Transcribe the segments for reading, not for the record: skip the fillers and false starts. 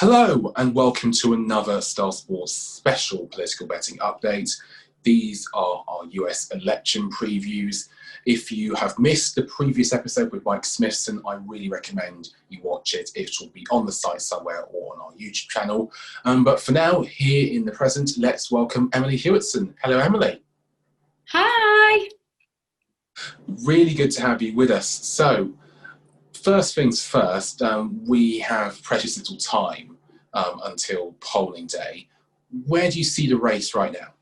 Hello and welcome to another Star Sports special political betting update. These are our US election previews. If you have missed the previous episode with Mike Smithson, I really recommend you watch it. It will be on the site somewhere or on our YouTube channel. But for now, here in the present, let's welcome Emily Hewertson. Hello, Emily. Hi. Really good to have you with us. So, first things first, we have precious little time until polling day. Where do you see the race right now?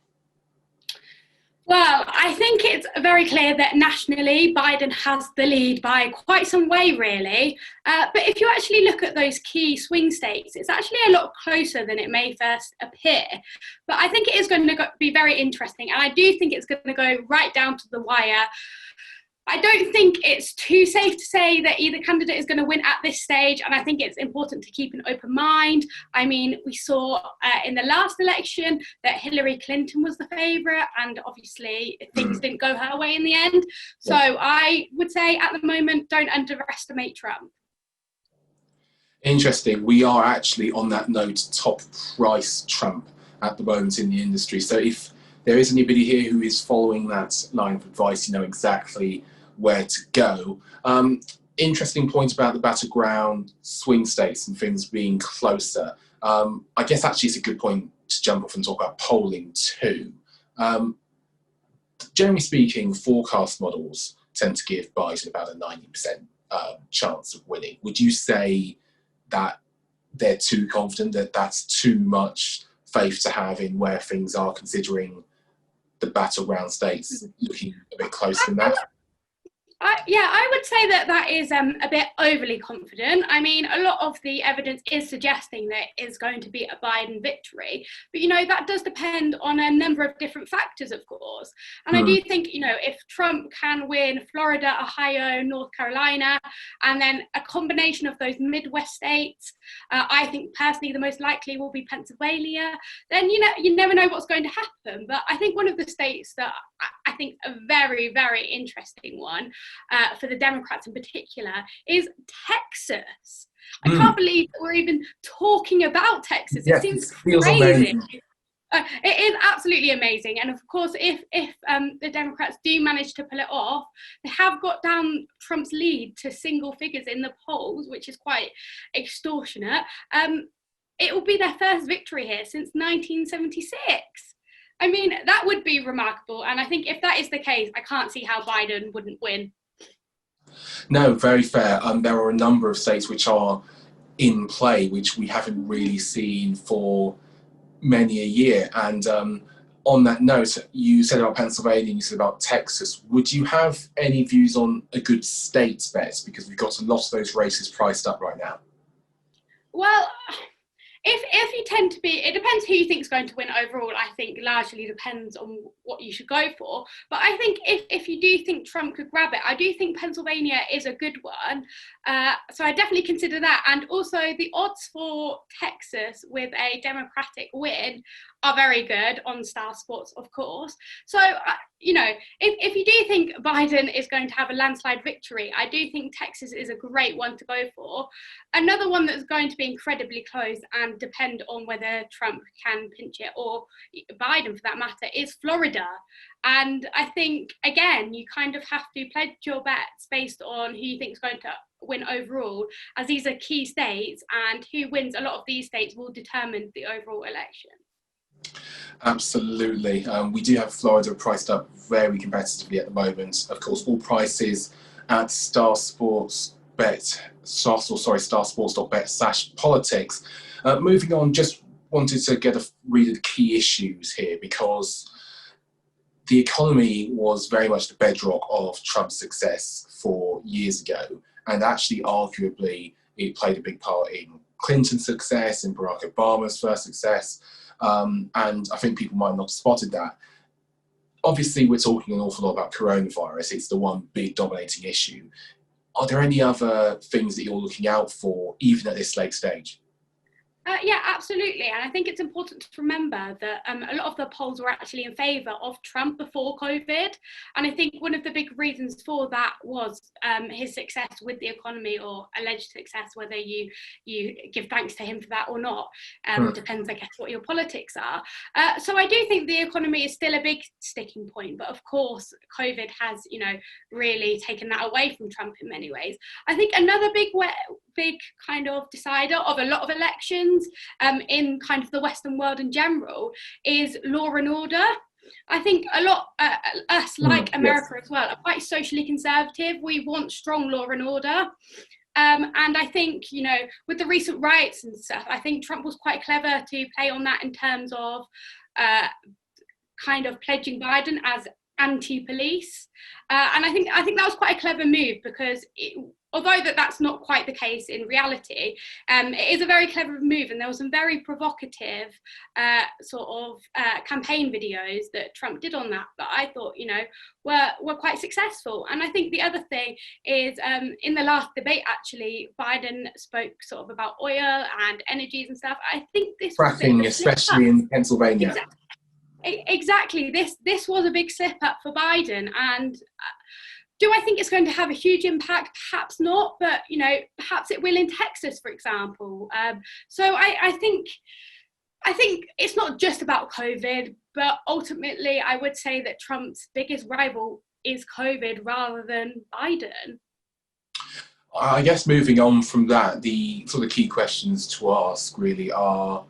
Well, I think it's very clear that nationally Biden has the lead by quite some way, really. But if you actually look at those key swing states, it's actually a lot closer than it may first appear. But I think it is going to be very interesting. And I do think it's going to go right down to the wire. I don't think it's too safe to say that either candidate is going to win at this stage, and I think it's important to keep an open mind. I mean, we saw in the last election that Hillary Clinton was the favourite, and obviously things didn't go her way in the end. So I would say at the moment, don't underestimate Trump. Interesting. We are actually on that note top price Trump at the moment in the industry. So if there is anybody here who is following that line of advice, you know exactly where to go. Interesting point about the battleground swing states and things being closer. I guess actually it's a good point to jump off and talk about polling too. Generally speaking, forecast models tend to give Biden about a 90% chance of winning. Would you say that they're too confident, that that's too much faith to have in where things are, considering the battleground states looking a bit closer than that? I would say that is a bit overly confident. I mean, a lot of the evidence is suggesting that it's going to be a Biden victory. But, you know, that does depend on a number of different factors, of course. And I do think, you know, if Trump can win Florida, Ohio, North Carolina, and then a combination of those Midwest states, I think personally the most likely will be Pennsylvania, then, you know, you never know what's going to happen. But I think one of the states that I think a very, very interesting one for the Democrats in particular is Texas. I can't believe that we're even talking about Texas. Yes, it seems feels crazy. amazing. It is absolutely amazing. And of course, if the Democrats do manage to pull it off, they have got down Trump's lead to single figures in the polls, which is quite extortionate. It will be their first victory here since 1976. I mean, that would be remarkable. And I think if that is the case, I can't see how Biden wouldn't win. No, very fair. There are a number of states which are in play, which we haven't really seen for many a year. And on that note, you said about Pennsylvania, you said about Texas. Would you have any views on a good state bet? Because we've got a lot of those races priced up right now. Well, if you tend to be, it depends who you think is going to win overall. I think largely depends on what you should go for. But I think if you do think Trump could grab it, I do think Pennsylvania is a good one. So I definitely consider that. And also the odds for Texas with a Democratic win are very good on Star Sports, of course. So, you know, if you do think Biden is going to have a landslide victory, I do think Texas is a great one to go for. Another one that's going to be incredibly close and depend on whether Trump can pinch it, or Biden for that matter, is Florida. And I think, again, you kind of have to pledge your bets based on who you think is going to win overall, as these are key states, and who wins a lot of these states will determine the overall election. Absolutely. We do have Florida priced up very competitively at the moment. Of course, all prices at starsports.bet/politics. Moving on, just wanted to get a read of the key issues here, because the economy was very much the bedrock of Trump's success 4 years ago. And actually, arguably, it played a big part in Clinton's success, in Barack Obama's first success. And I think people might not have spotted that. Obviously, we're talking an awful lot about coronavirus. It's the one big dominating issue. Are there any other things that you're looking out for, even at this late stage? Yeah, absolutely. And I think it's important to remember that a lot of the polls were actually in favour of Trump before COVID. And I think one of the big reasons for that was his success with the economy, or alleged success, whether you give thanks to him for that or not. Depends, I guess, what your politics are. So I do think the economy is still a big sticking point. But of course, COVID has, really taken that away from Trump in many ways. I think another big kind of decider of a lot of elections in kind of the Western world in general is law and order. I think a lot, us like America as well, are quite socially conservative. We want strong law and order. And I think, with the recent riots and stuff, I think Trump was quite clever to play on that in terms of kind of pledging Biden as anti-police. And I think that was quite a clever move, because although that's not quite the case in reality, it is a very clever move, and there were some very provocative campaign videos that Trump did on that I thought, were quite successful. And I think the other thing is, in the last debate, actually, Biden spoke sort of about oil and energies and stuff. I think this fracking, especially in Pennsylvania. Exactly. This was a big slip up for Biden, and do I think it's going to have a huge impact? Perhaps not, but perhaps it will in Texas, for example. So I think it's not just about COVID, but ultimately I would say that Trump's biggest rival is COVID rather than Biden. I guess moving on from that, the sort of key questions to ask really are,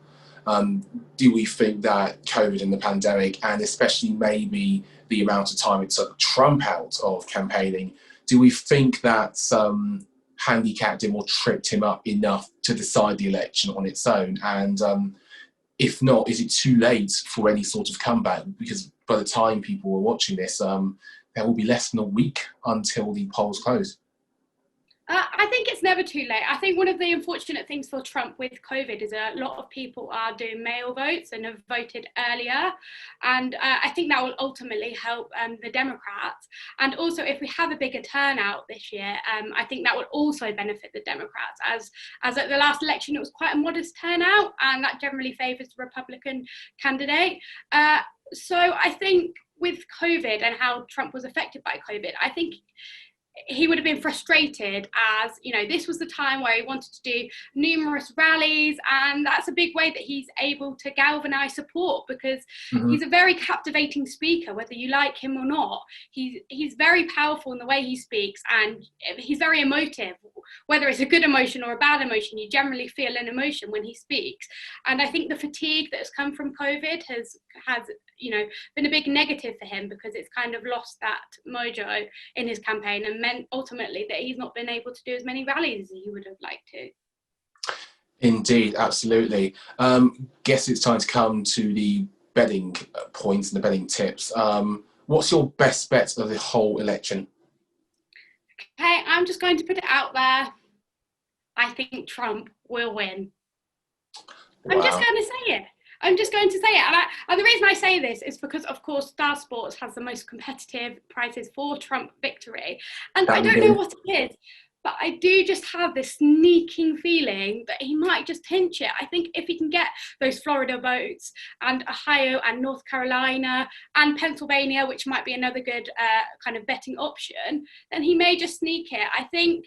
do we think that COVID and the pandemic, and especially maybe the amount of time it took Trump out of campaigning, do we think that handicapped him or tripped him up enough to decide the election on its own? And if not, is it too late for any sort of comeback? Because by the time people were watching this, there will be less than a week until the polls close. I think it's never too late. I think one of the unfortunate things for Trump with COVID is a lot of people are doing mail votes and have voted earlier. And I think that will ultimately help the Democrats. And also, if we have a bigger turnout this year, I think that will also benefit the Democrats. As at the last election, it was quite a modest turnout, and that generally favours the Republican candidate. So I think with COVID and how Trump was affected by COVID, I think he would have been frustrated, as this was the time where he wanted to do numerous rallies, and that's a big way that he's able to galvanize support, because he's a very captivating speaker, whether you like him or not. He's very powerful in the way he speaks, and he's very emotive. Whether it's a good emotion or a bad emotion, you generally feel an emotion when he speaks. And I think the fatigue that has come from COVID has been a big negative for him, because it's kind of lost that mojo in his campaign, and meant ultimately that he's not been able to do as many rallies as he would have liked to. Indeed, absolutely. Guess it's time to come to the betting points and the betting tips. What's your best bet of the whole election? Okay, I'm just going to put it out there. I think Trump will win. Wow. I'm just going to say it. And the reason I say this is because, of course, Star Sports has the most competitive prices for Trump victory. And I don't know what it is, but I do just have this sneaking feeling that he might just pinch it. I think if he can get those Florida votes, and Ohio and North Carolina and Pennsylvania, which might be another good kind of betting option, then he may just sneak it. I think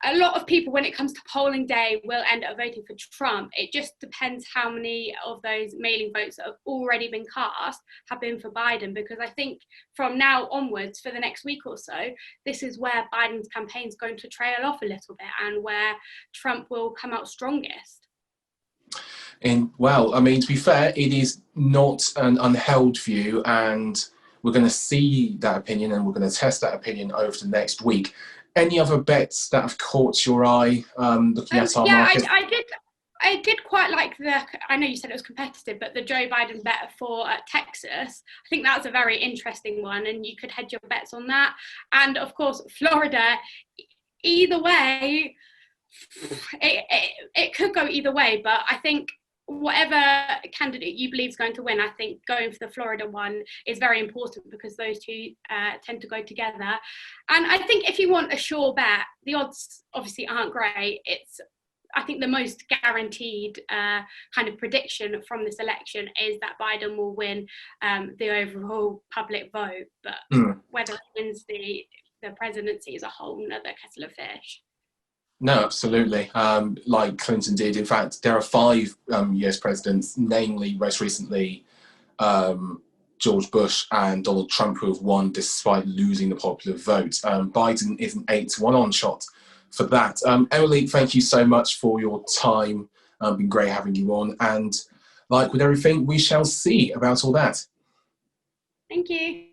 a lot of people, when it comes to polling day, will end up voting for Trump. It just depends how many of those mailing votes that have already been cast have been for Biden, because I think from now onwards, for the next week or so, this is where Biden's campaign is going to trail off a little bit, and where Trump will come out strongest. Well, I mean, to be fair, it is not an unheld view, and we're going to see that opinion, and we're going to test that opinion over the next week. Any other bets that have caught your eye looking at our market? I did quite like I know you said it was competitive, but the Joe Biden bet for Texas. I think that was a very interesting one, and you could hedge your bets on that. And of course, Florida, either way, it could go either way, but I think whatever candidate you believe is going to win, I think going for the Florida one is very important, because those two tend to go together. And I think if you want a sure bet, the odds obviously aren't great. It's I think the most guaranteed kind of prediction from this election is that Biden will win the overall public vote, but whether it wins the presidency is a whole nother kettle of fish. No, absolutely. Like Clinton did. In fact, there are 5 US presidents, namely most recently George Bush and Donald Trump, who have won despite losing the popular vote. Biden is an 8-1 on shot for that. Emily, thank you so much for your time. Been great having you on. And like with everything, we shall see about all that. Thank you.